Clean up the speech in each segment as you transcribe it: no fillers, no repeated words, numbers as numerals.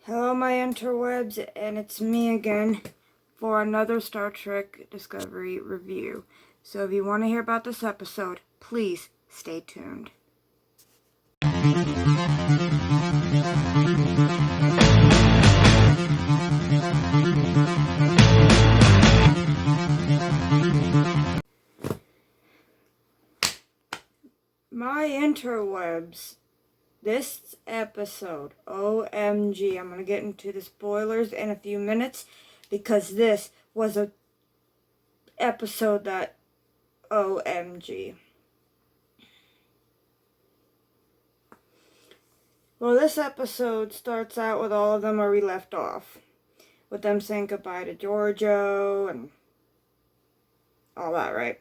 Hello my interwebs, and it's me again for another Star Trek Discovery review. So if you want to hear about this episode, please stay tuned. My interwebs. This episode, OMG, I'm going to get into the spoilers in a few minutes because this was a episode that, OMG. Well, this episode starts out with all of them where we left off. With them saying goodbye to Giorgio and all that, right?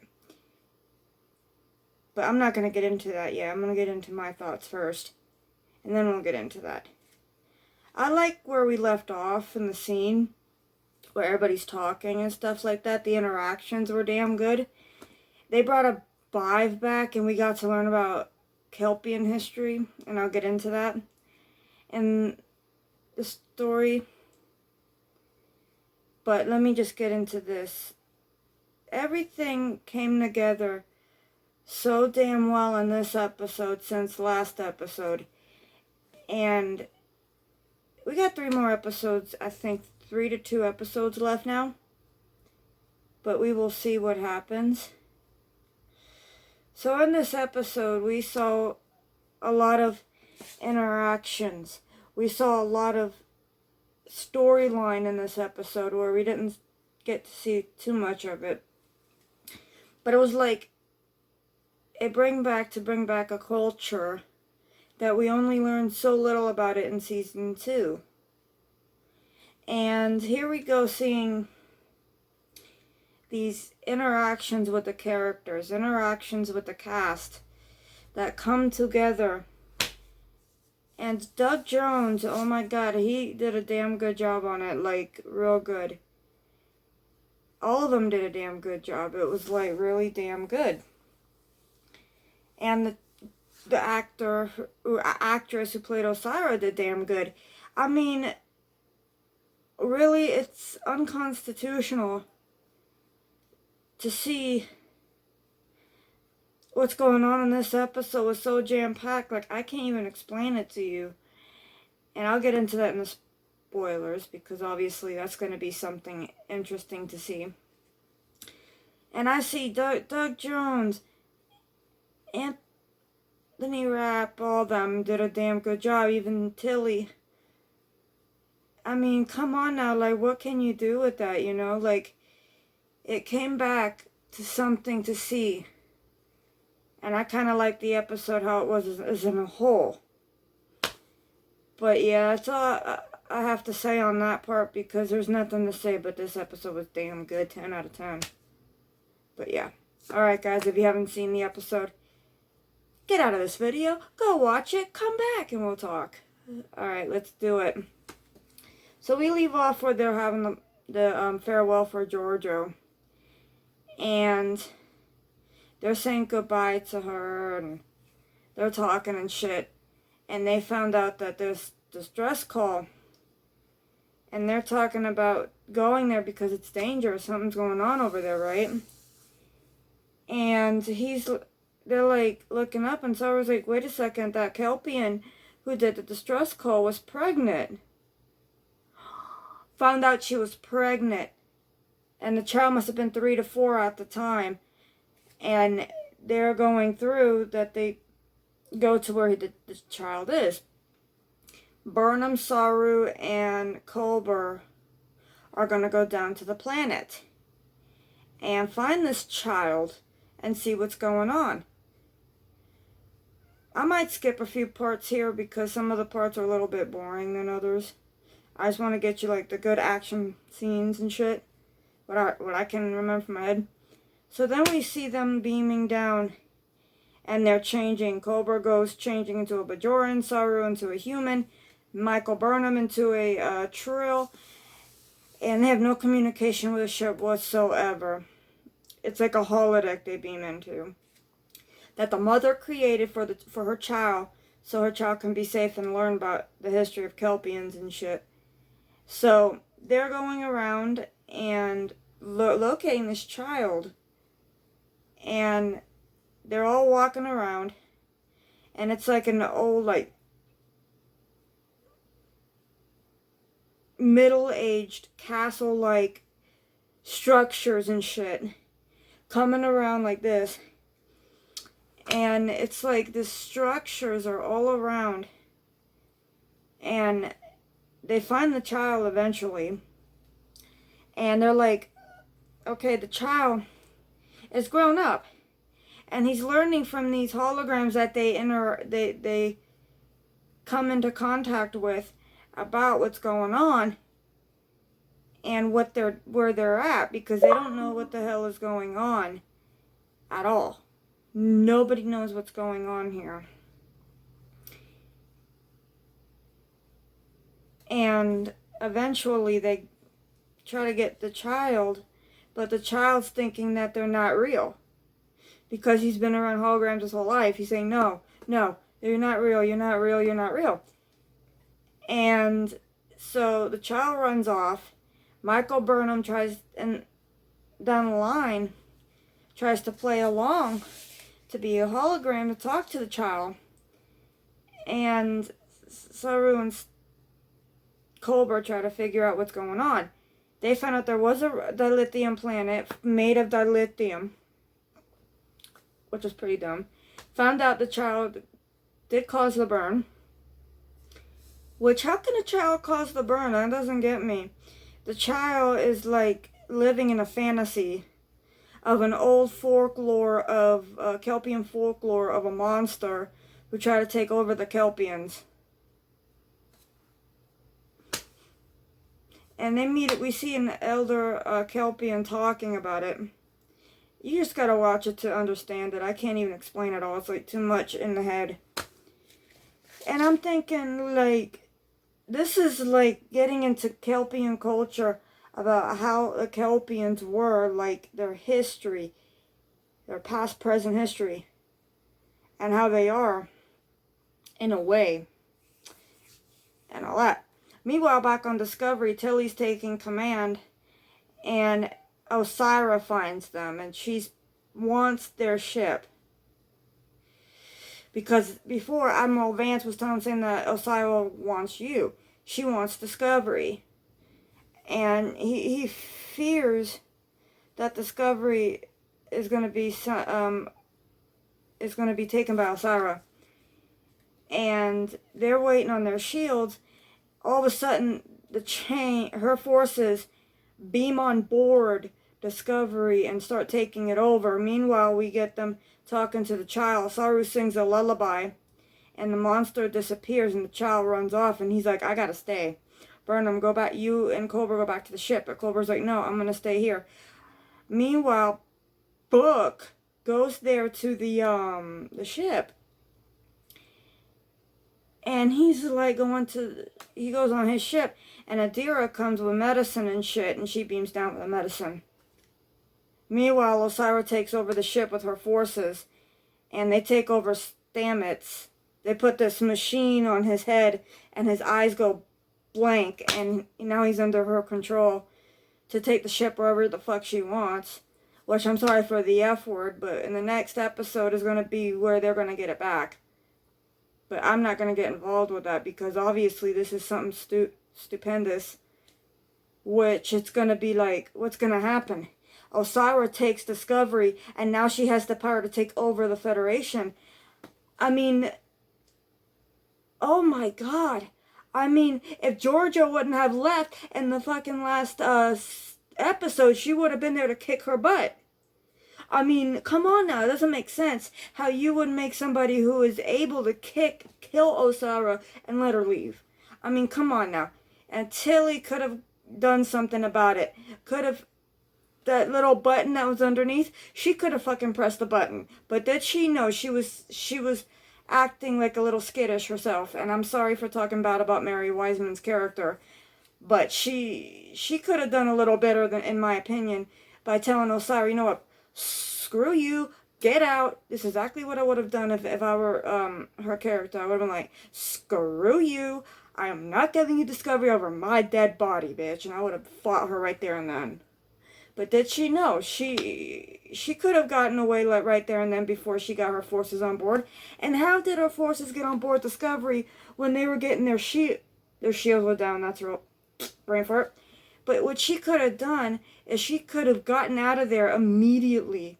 But I'm not going to get into that yet. I'm going to get into my thoughts first. And then we'll get into that. I like where we left off in the scene, where everybody's talking and stuff like that. The interactions were damn good. They brought a Bive back, and we got to learn about Kelpian history, and I'll get into that in the story. But let me just get into this. Everything came together so damn well in this episode since last episode. And we got 3 more episodes, I think 3 to 2 episodes left now. But we will see what happens. So in this episode, we saw a lot of interactions. We saw a lot of storyline in this episode where we didn't get to see too much of it. But it was like a bring back a culture that we only learned so little about it in season 2. And here we go seeing these interactions with the characters, interactions with the cast that come together. And Doug Jones, oh my god, he did a damn good job on it, like real good. All of them did a damn good job. It was like really damn good. And the actress who played Osira did damn good. I mean, really, it's unconstitutional to see what's going on in this episode. Was so jam-packed, like, I can't even explain it to you. And I'll get into that in the spoilers, because obviously that's going to be something interesting to see. And I see Doug Jones, Anthony Rapp, all of them did a damn good job, even Tilly. I mean, come on now, like, what can you do with that, you know? Like, it came back to something to see. And I kind of like the episode, how it was as in a whole. But yeah, that's all I have to say on that part, because there's nothing to say, but this episode was damn good, 10 out of 10. But yeah. Alright guys, if you haven't seen the episode, get out of this video, go watch it, come back, and we'll talk. Alright, let's do it. So we leave off where they're having the farewell for Giorgio. And they're saying goodbye to her, and they're talking and shit. And they found out that there's this distress call. And they're talking about going there because it's dangerous. Something's going on over there, right? And they're like looking up, and Sarah's like, wait a second, that Kelpian who did the distress call was pregnant. Found out she was pregnant. And the child must have been 3 to 4 at the time. And they're going through that they go to where the child is. Burnham, Saru, and Culber are going to go down to the planet and find this child and see what's going on. I might skip a few parts here because some of the parts are a little bit boring than others. I just want to get you like the good action scenes and shit. What I can remember from my head. So then we see them beaming down, and they're changing. Culber goes changing into a Bajoran, Saru into a human, Michael Burnham into a Trill, and they have no communication with the ship whatsoever. It's like a holodeck they beam into, that the mother created for her child, so her child can be safe and learn about the history of Kelpians and shit. So they're going around and locating this child, and they're all walking around, and it's like an old, like, middle-aged castle-like structures and shit coming around like this. And it's like the structures are all around, and they find the child eventually, and they're like, okay, the child is grown up, and he's learning from these holograms that they come into contact with about what's going on and where they're at, because they don't know what the hell is going on at all. Nobody knows what's going on here. And eventually they try to get the child, but the child's thinking that they're not real, because he's been around holograms his whole life. He's saying, no, you're not real, you're not real, you're not real. And so the child runs off. Michael Burnham tries, and down the line, tries to play along to be a hologram to talk to the child. And Saru and Cobra try to figure out what's going on. They found out there was a dilithium planet made of dilithium, which was pretty dumb. Found out the child did cause the burn. Which, how can a child cause the burn? That doesn't get me. The child is like living in a fantasy of an old folklore of Kelpian folklore of a monster who tried to take over the Kelpians. And we see an elder Kelpian talking about it. You just gotta watch it to understand it. I can't even explain it all. It's like too much in the head. And I'm thinking, like, this is like getting into Kelpian culture about how the Kelpians were, like their history, their past, present history, and how they are, in a way, and all that. Meanwhile, back on Discovery, Tilly's taking command, and Osira finds them, and she wants their ship. Because before, Admiral Vance was saying that Osira wants you. She wants Discovery. And he fears that Discovery is going to be taken by Osira. And they're waiting on their shields. All of a sudden, her forces beam on board Discovery and start taking it over. Meanwhile, we get them talking to the child. Saru sings a lullaby, and the monster disappears, and the child runs off, and he's like, I gotta stay. Burnham, go back. You and Cobra go back to the ship. But Cobra's like, no, I'm gonna stay here. Meanwhile, Book goes there to the ship, and he's like he goes on his ship, and Adira comes with medicine and shit, and she beams down with the medicine. Meanwhile, Osira takes over the ship with her forces, and they take over Stamets. They put this machine on his head, and his eyes go blank, and now he's under her control to take the ship wherever the fuck she wants. Which, I'm sorry for the F word, but in the next episode is going to be where they're going to get it back. But I'm not going to get involved with that, because obviously this is something stupendous. Which it's going to be like, what's going to happen? Osira takes Discovery, and now she has the power to take over the Federation. I mean, oh my god. I mean, if Georgia wouldn't have left in the fucking last episode, she would have been there to kick her butt. I mean, come on now. It doesn't make sense how you would make somebody who is able to kill Osira and let her leave. I mean, come on now. And Tilly could have done something about it. Could have, that little button that was underneath, she could have fucking pressed the button. But did she? No, she was acting like a little skittish herself. And I'm sorry for talking bad about Mary Wiseman's character. But she could have done a little better, than, in my opinion, by telling Osira, you know what, screw you, get out. This is exactly what I would have done if I were her character. I would have been like, screw you, I am not giving you Discovery over my dead body, bitch. And I would have fought her right there and then. But did she know? She could have gotten away right there and then before she got her forces on board. And how did her forces get on board Discovery when they were getting their shields were down? That's real brain fart. But what she could have done is she could have gotten out of there immediately.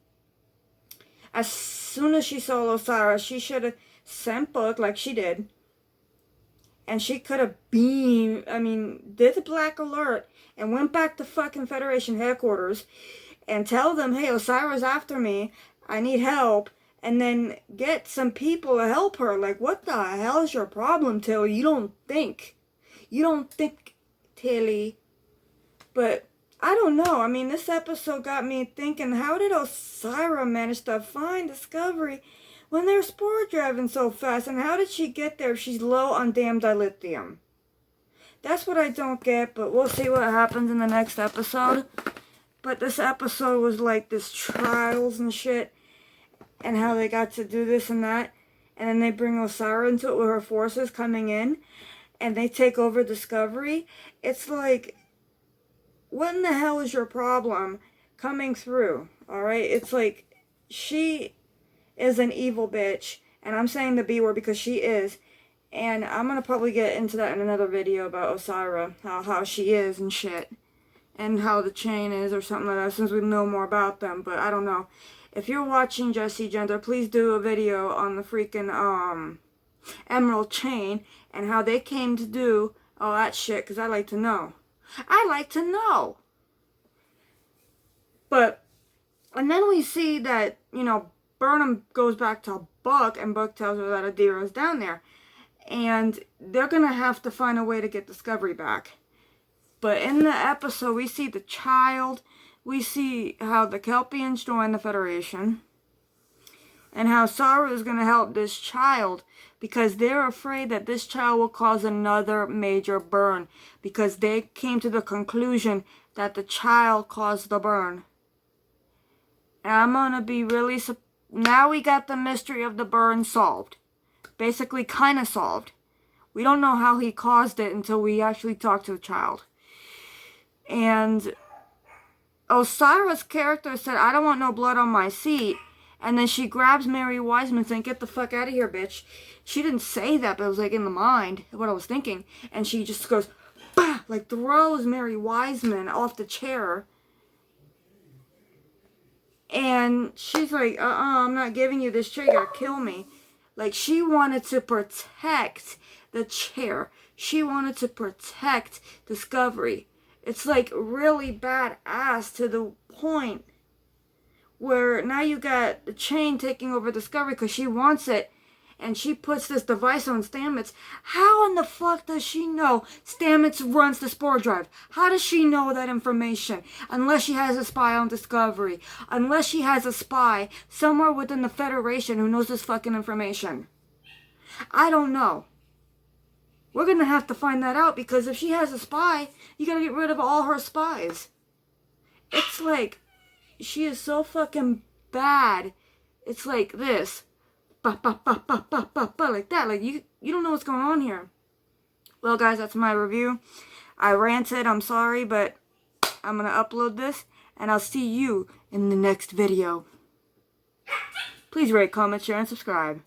As soon as she saw Osiris, she should have sent Book like she did. And she could have did the black alert and went back to fucking Federation headquarters and tell them, hey, Osiris after me, I need help, and then get some people to help her. Like, what the hell is your problem, Tilly? You don't think, Tilly. But I don't know. I mean, this episode got me thinking, how did Osiris manage to find Discovery when they're spore driving so fast? And how did she get there if she's low on damn dilithium? That's what I don't get, but we'll see what happens in the next episode. But this episode was like this trials and shit, and how they got to do this and that. And then they bring Osiris into it with her forces coming in, and they take over Discovery. It's like, what in the hell is your problem coming through? Alright? It's like, she is an evil bitch. And I'm saying the B word because she is. And I'm going to probably get into that in another video about Osiris. How she is and shit. And how the chain is or something like that. Since we know more about them. But I don't know. If you're watching Jesse Gender, please do a video on the freaking Emerald Chain. And how they came to do all that shit. Because I like to know. I like to know. But, and then we see that, Burnham goes back to Buck, and Buck tells her that Adira's down there. And they're going to have to find a way to get Discovery back. But in the episode, we see the child. We see how the Kelpians join the Federation. And how Saru is going to help this child. Because they're afraid that this child will cause another major burn. Because they came to the conclusion that the child caused the burn. And I'm going to be really surprised. Now we got the mystery of the burn solved. Basically, kind of solved. We don't know how he caused it until we actually talk to the child. And Osiris' character said, I don't want no blood on my seat. And then she grabs Mary Wiseman saying, get the fuck out of here, bitch. She didn't say that, but it was like in the mind, what I was thinking. And she just goes, bah! Like throws Mary Wiseman off the chair. And she's like, I'm not giving you this chair, you gotta kill me. Like, she wanted to protect the chair. She wanted to protect Discovery. It's like really badass to the point where now you got the chain taking over Discovery because she wants it. And she puts this device on Stamets. How in the fuck does she know Stamets runs the spore drive? How does she know that information? Unless she has a spy on Discovery. Unless she has a spy somewhere within the Federation who knows this fucking information. I don't know. We're gonna have to find that out because if she has a spy, you gotta get rid of all her spies. It's like, she is so fucking bad. It's like this. Like that. Like, you don't know what's going on here. Well, guys, that's my review. I ranted. I'm sorry, but I'm going to upload this, and I'll see you in the next video. Please rate, comment, share, and subscribe.